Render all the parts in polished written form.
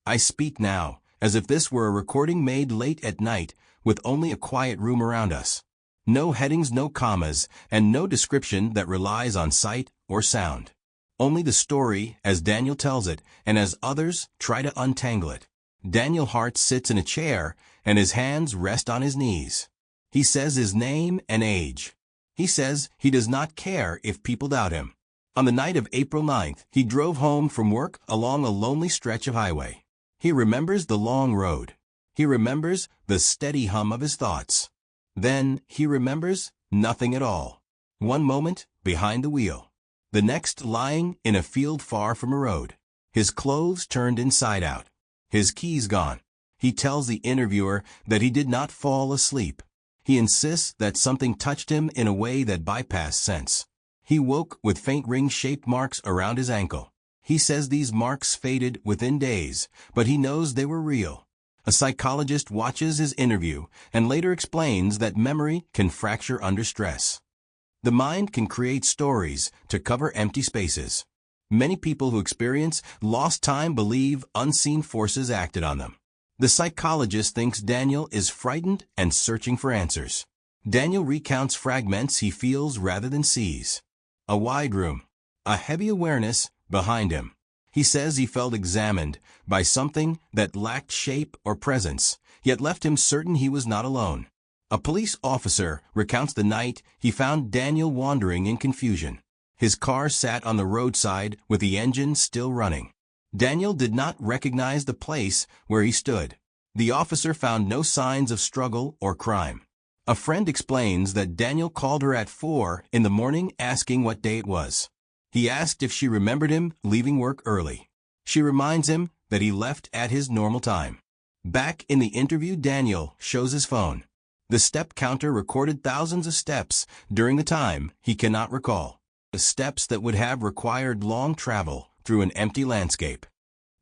I speak now, as if this were a recording made late at night, with only a quiet room around us. No headings, no commas, and no description that relies on sight or sound. Only the story, as Daniel tells it, and as others try to untangle it. Daniel Hart sits in a chair, and his hands rest on his knees. He says his name and age. He says he does not care if people doubt him. On the night of April 9th, he drove home from work along a lonely stretch of highway. He remembers the long road. He remembers the steady hum of his thoughts. Then he remembers nothing at all. One moment, behind the wheel. The next, lying in a field far from a road. His clothes turned inside out. His keys gone. He tells the interviewer that he did not fall asleep. He insists that something touched him in a way that bypassed sense. He woke with faint ring-shaped marks around his ankle. He says these marks faded within days, but he knows they were real. A psychologist watches his interview and later explains that memory can fracture under stress. The mind can create stories to cover empty spaces. Many people who experience lost time believe unseen forces acted on them. The psychologist thinks Daniel is frightened and searching for answers. Daniel recounts fragments he feels rather than sees. A wide room. A heavy awareness behind him. He says he felt examined by something that lacked shape or presence, yet left him certain he was not alone. A police officer recounts the night he found Daniel wandering in confusion. His car sat on the roadside with the engine still running. Daniel did not recognize the place where he stood. The officer found no signs of struggle or crime. A friend explains that Daniel called her at 4 in the morning asking what day it was. He asked if she remembered him leaving work early. She reminds him that he left at his normal time. Back in the interview, Daniel shows his phone. The step counter recorded thousands of steps during the time he cannot recall. The steps that would have required long travel through an empty landscape.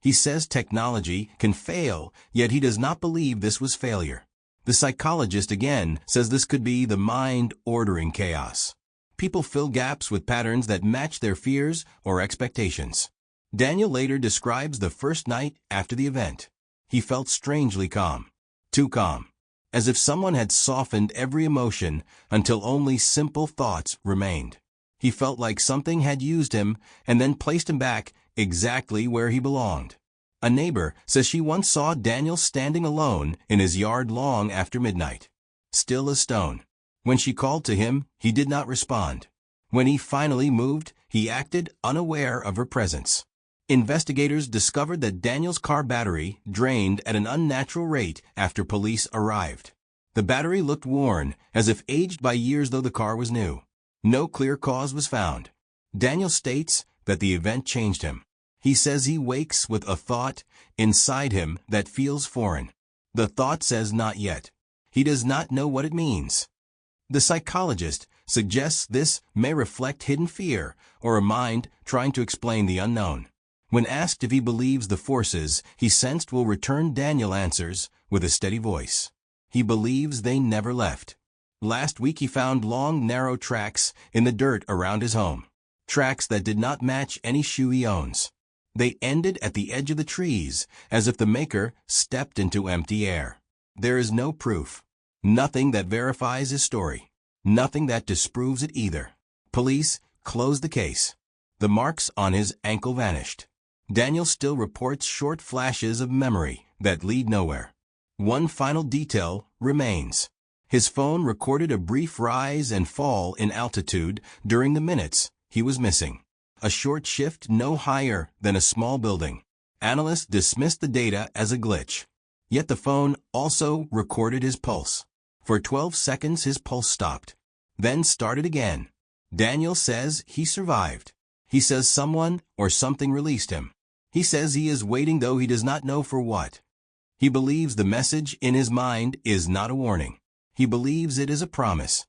He says technology can fail, yet he does not believe this was failure. The psychologist again says this could be the mind ordering chaos. People fill gaps with patterns that match their fears or expectations. Daniel later describes the first night after the event. He felt strangely calm. Too calm. As if someone had softened every emotion until only simple thoughts remained. He felt like something had used him and then placed him back exactly where he belonged. A neighbor says she once saw Daniel standing alone in his yard long after midnight. Still as stone. When she called to him, he did not respond. When he finally moved, he acted unaware of her presence. Investigators discovered that Daniel's car battery drained at an unnatural rate after police arrived. The battery looked worn, as if aged by years though the car was new. No clear cause was found. Daniel states that the event changed him. He says he wakes with a thought inside him that feels foreign. The thought says not yet. He does not know what it means. The psychologist suggests this may reflect hidden fear or a mind trying to explain the unknown. When asked if he believes the forces he sensed will return, Daniel answers with a steady voice. He believes they never left. Last week he found long, narrow tracks in the dirt around his home. Tracks that did not match any shoe he owns. They ended at the edge of the trees, as if the maker stepped into empty air. There is no proof. Nothing that verifies his story. Nothing that disproves it either. Police closed the case. The marks on his ankle vanished. Daniel still reports short flashes of memory that lead nowhere. One final detail remains. His phone recorded a brief rise and fall in altitude during the minutes he was missing. A short shift no higher than a small building. Analysts dismissed the data as a glitch. Yet the phone also recorded his pulse. For 12 seconds his pulse stopped, then started again. Daniel says he survived. He says someone or something released him. He says he is waiting, though he does not know for what. He believes the message in his mind is not a warning. He believes it is a promise.